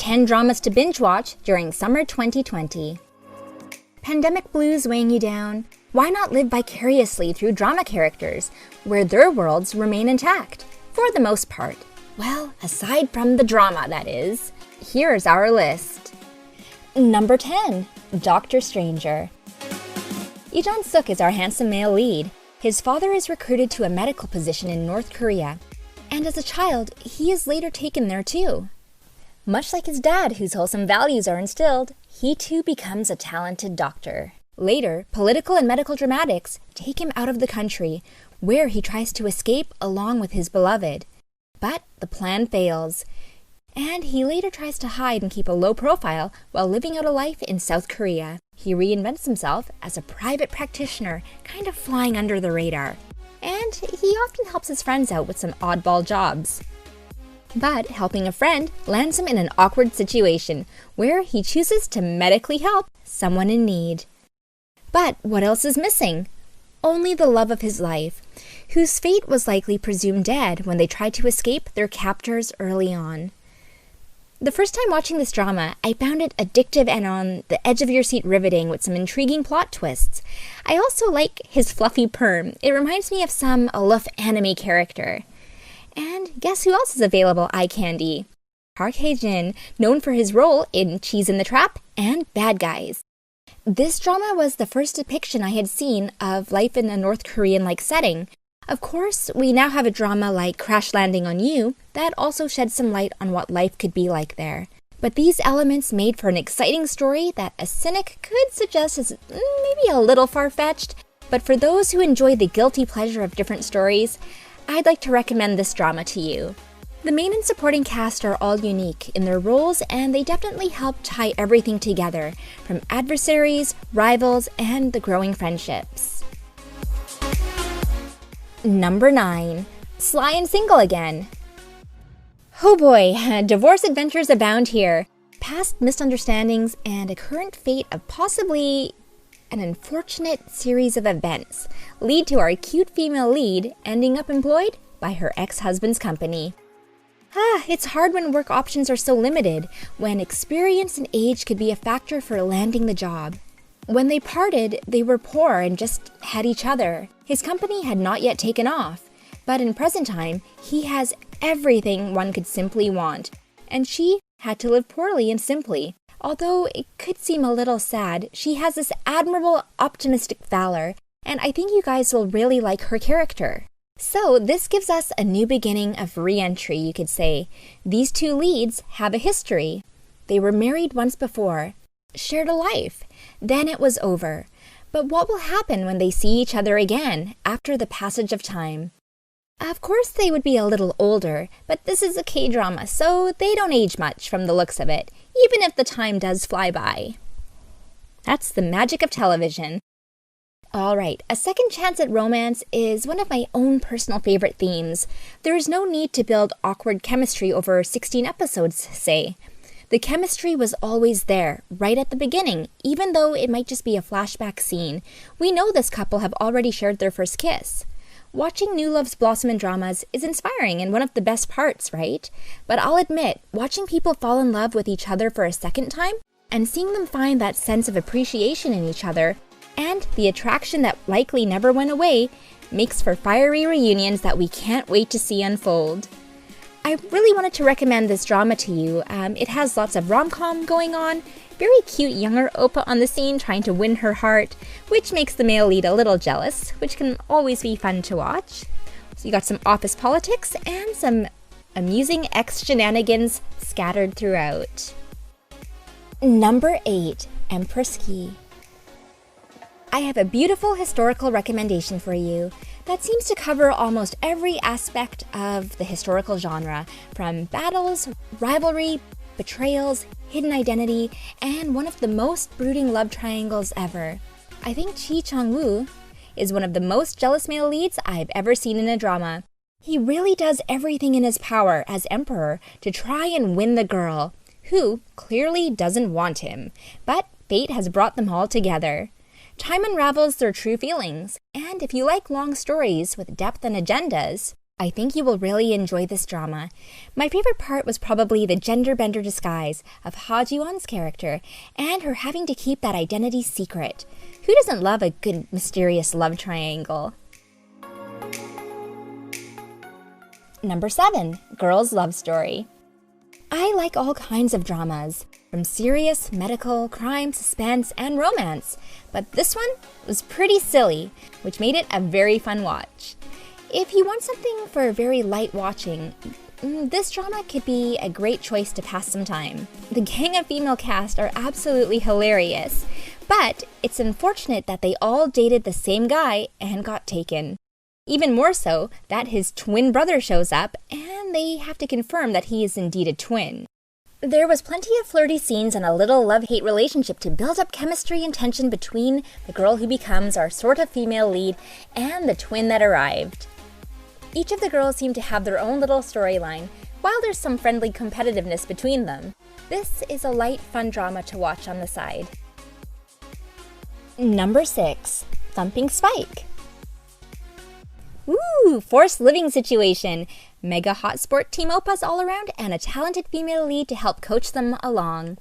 10 dramas to binge watch during summer 2020. Pandemic blues weighing you down? Why not live vicariously through drama characters, where their worlds remain intact, for the most part? Well, aside from the drama, that is. Here's our list. Number 10. Dr. Stranger. Lee Jong-suk is our handsome male lead. His father is recruited to a medical position in North Korea, and as a child, he is later taken there too. Much like his dad, whose wholesome values are instilled, he too becomes a talented doctor. Later, political and medical dramatics take him out of the country, where he tries to escape along with his beloved. But the plan fails, and he later tries to hide and keep a low profile while living out a life in South Korea. He reinvents himself as a private practitioner, kind of flying under the radar. And he often helps his friends out with some oddball jobs. But helping a friend lands him in an awkward situation where he chooses to medically help someone in need. But what else is missing? Only the love of his life, whose fate was likely presumed dead when they tried to escape their captors early on. The first time watching this drama, I found it addictive and on the edge of your seat riveting with some intriguing plot twists. I also like his fluffy perm. It reminds me of some aloof anime character. And guess who else is available eye candy? Park Hae-jin, known for his role in Cheese in the Trap and Bad Guys. This drama was the first depiction I had seen of life in a North Korean-like setting. Of course, we now have a drama like Crash Landing on You that also sheds some light on what life could be like there. But these elements made for an exciting story that a cynic could suggest is maybe a little far-fetched, but for those who enjoy the guilty pleasure of different stories, I'd like to recommend this drama to you. The main and supporting cast are all unique in their roles, and they definitely help tie everything together, from adversaries, rivals, and the growing friendships. Number 9. Sly and Single Again. Oh boy, divorce adventures abound here. Past misunderstandings and a current fate of possibly an unfortunate series of events lead to our cute female lead ending up employed by her ex-husband's company. It's hard when work options are so limited, when experience and age could be a factor for landing the job. When they parted, they were poor and just had each other. His company had not yet taken off, but in present time, he has everything one could simply want, and she had to live poorly and simply. Although it could seem a little sad, she has this admirable, optimistic valor, and I think you guys will really like her character. So this gives us a new beginning of re-entry, you could say. These two leads have a history. They were married once before, shared a life, then it was over. But what will happen when they see each other again after the passage of time? Of course they would be a little older, but this is a K-drama, so they don't age much from the looks of it, even if the time does fly by. That's the magic of television. Alright, a second chance at romance is one of my own personal favorite themes. There is no need to build awkward chemistry over 16 episodes, say. The chemistry was always there, right at the beginning, even though it might just be a flashback scene. We know this couple have already shared their first kiss. Watching new loves blossom in dramas is inspiring and one of the best parts, right? But I'll admit, watching people fall in love with each other for a second time, and seeing them find that sense of appreciation in each other, and the attraction that likely never went away, makes for fiery reunions that we can't wait to see unfold. I really wanted to recommend this drama to you. It has lots of rom-com going on, very cute younger oppa on the scene trying to win her heart, which makes the male lead a little jealous, which can always be fun to watch. So you got some office politics and some amusing ex-shenanigans scattered throughout. Number 8. Empress Ki. I have a beautiful historical recommendation for you that seems to cover almost every aspect of the historical genre, from battles, rivalry, betrayals, hidden identity, and one of the most brooding love triangles ever. I think Chi Chang-woo is one of the most jealous male leads I've ever seen in a drama. He really does everything in his power as emperor to try and win the girl, who clearly doesn't want him, but fate has brought them all together. Time unravels their true feelings, and if you like long stories with depth and agendas, I think you will really enjoy this drama. My favorite part was probably the gender-bender disguise of Ha Ji-won's character and her having to keep that identity secret. Who doesn't love a good mysterious love triangle? Number 7. Girls' Love Story. I like all kinds of dramas, from serious, medical, crime, suspense, and romance, but this one was pretty silly, which made it a very fun watch. If you want something for very light watching, this drama could be a great choice to pass some time. The gang of female cast are absolutely hilarious, but it's unfortunate that they all dated the same guy and got taken. Even more so that his twin brother shows up and they have to confirm that he is indeed a twin. There was plenty of flirty scenes and a little love-hate relationship to build up chemistry and tension between the girl who becomes our sort of female lead and the twin that arrived. Each of the girls seem to have their own little storyline, while there's some friendly competitiveness between them. This is a light, fun drama to watch on the side. Number 6. Thumping Spike. Ooh, forced living situation. Mega hot sport team oppas all around and a talented female lead to help coach them along.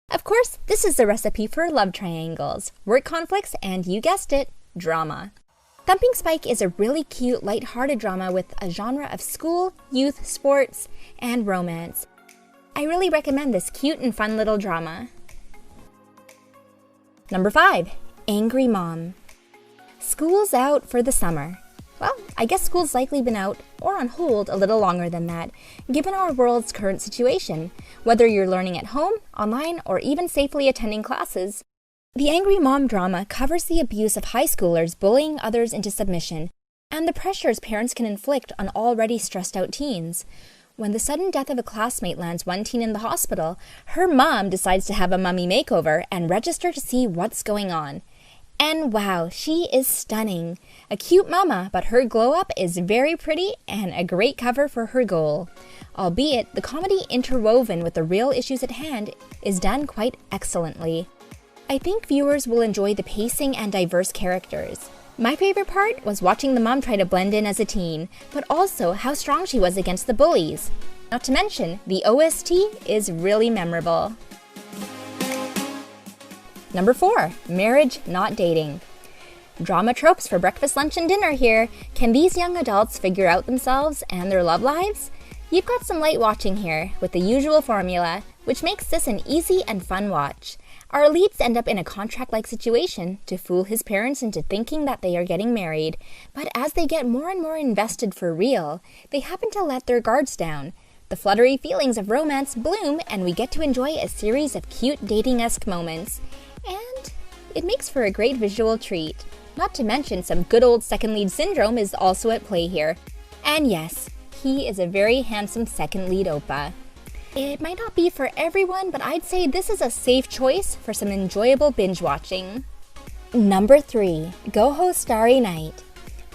Of course, this is the recipe for love triangles, work conflicts, and you guessed it, drama. Thumping Spike is a really cute, light-hearted drama with a genre of school, youth, sports, and romance. I really recommend this cute and fun little drama. Number 5. Angry Mom. School's out for the summer. Well, I guess school's likely been out, or on hold, a little longer than that, given our world's current situation, whether you're learning at home, online, or even safely attending classes. The Angry Mom drama covers the abuse of high schoolers bullying others into submission, and the pressures parents can inflict on already stressed-out teens. When the sudden death of a classmate lands one teen in the hospital, her mom decides to have a mummy makeover and register to see what's going on. And wow, she is stunning. A cute mama, but her glow-up is very pretty and a great cover for her goal. Albeit, the comedy interwoven with the real issues at hand is done quite excellently. I think viewers will enjoy the pacing and diverse characters. My favorite part was watching the mom try to blend in as a teen, but also how strong she was against the bullies. Not to mention, the OST is really memorable. Number 4. Marriage, Not Dating. Drama tropes for breakfast, lunch, and dinner here. Can these young adults figure out themselves and their love lives? You've got some light watching here, with the usual formula, which makes this an easy and fun watch. Our leads end up in a contract-like situation to fool his parents into thinking that they are getting married, but as they get more and more invested for real, they happen to let their guards down. The fluttery feelings of romance bloom, and we get to enjoy a series of cute dating-esque moments. And it makes for a great visual treat. Not to mention some good old second lead syndrome is also at play here. And yes, he is a very handsome second lead oppa. It might not be for everyone, but I'd say this is a safe choice for some enjoyable binge watching. Number 3. Goho Starry Night.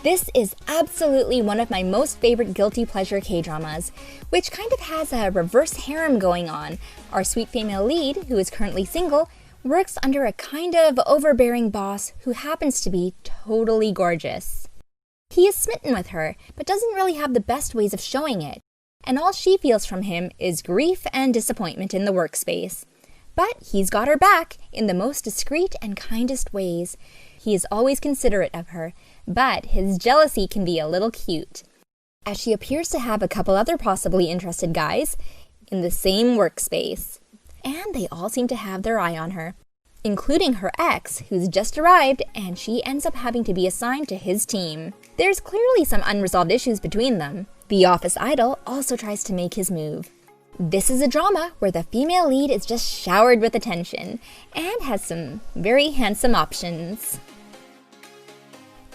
This is absolutely one of my most favorite guilty pleasure K-dramas, which kind of has a reverse harem going on. Our sweet female lead, who is currently single, works under a kind of overbearing boss who happens to be totally gorgeous. He is smitten with her, but doesn't really have the best ways of showing it, and all she feels from him is grief and disappointment in the workspace. But he's got her back in the most discreet and kindest ways. He is always considerate of her, but his jealousy can be a little cute, as she appears to have a couple other possibly interested guys in the same workspace. And they all seem to have their eye on her, including her ex, who's just arrived, and she ends up having to be assigned to his team. There's clearly some unresolved issues between them. The office idol also tries to make his move. This is a drama where the female lead is just showered with attention and has some very handsome options.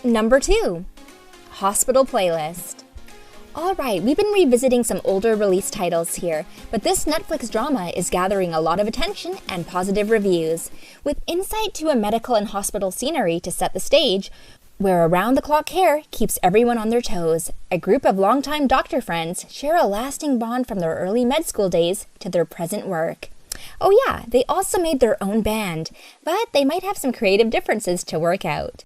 Number 2. Hospital Playlist. Alright, we've been revisiting some older release titles here, but this Netflix drama is gathering a lot of attention and positive reviews, with insight to a medical and hospital scenery to set the stage, where around-the-clock care keeps everyone on their toes. A group of longtime doctor friends share a lasting bond from their early med school days to their present work. Oh yeah, they also made their own band, but they might have some creative differences to work out.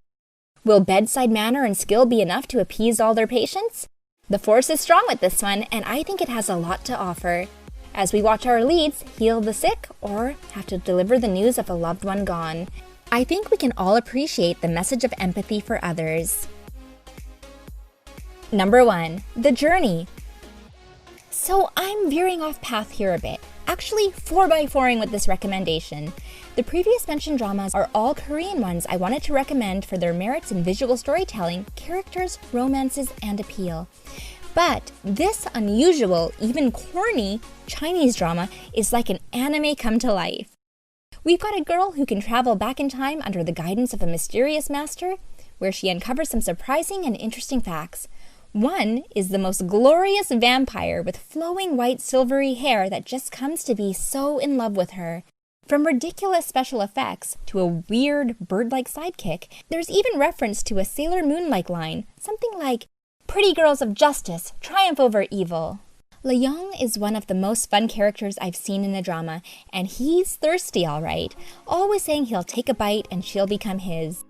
Will bedside manner and skill be enough to appease all their patients? The force is strong with this one, and I think it has a lot to offer, as we watch our leads heal the sick or have to deliver the news of a loved one gone. I think we can all appreciate the message of empathy for others. Number 1. The Journey. So I'm veering off path here a bit, actually 4x4ing with this recommendation. The previous mentioned dramas are all Korean ones I wanted to recommend for their merits in visual storytelling, characters, romances, and appeal. But this unusual, even corny, Chinese drama is like an anime come to life. We've got a girl who can travel back in time under the guidance of a mysterious master, where she uncovers some surprising and interesting facts. One is the most glorious vampire with flowing white silvery hair that just comes to be so in love with her. From ridiculous special effects to a weird bird-like sidekick, there's even reference to a Sailor Moon-like line, something like, "Pretty girls of justice, triumph over evil." Le-young is one of the most fun characters I've seen in a drama, and he's thirsty all right, always saying he'll take a bite and she'll become his.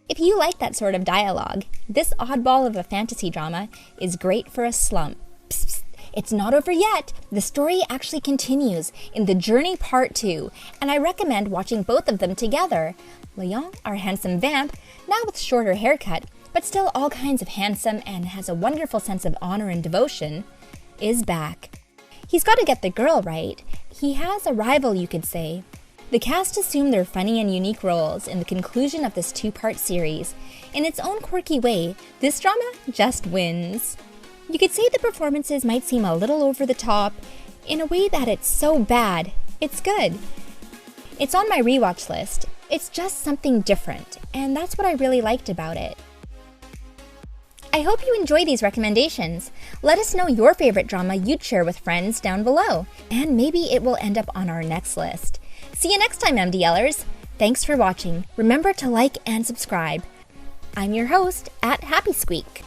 If you like that sort of dialogue, this oddball of a fantasy drama is great for a slump. Psst, psst, it's not over yet. The story actually continues in The Journey Part 2, and I recommend watching both of them together. Le-young, our handsome vamp, now with shorter haircut, but still all kinds of handsome and has a wonderful sense of honor and devotion, is back. He's got to get the girl right. He has a rival, you could say. The cast assume their funny and unique roles in the conclusion of this 2-part series. In its own quirky way, this drama just wins. You could say the performances might seem a little over the top, in a way that it's so bad, it's good. It's on my rewatch list. It's just something different, and that's what I really liked about it. I hope you enjoy these recommendations. Let us know your favorite drama you'd share with friends down below, and maybe it will end up on our next list. See you next time, MDLers! Thanks for watching. Remember to like and subscribe. I'm your host, @HappySqueak.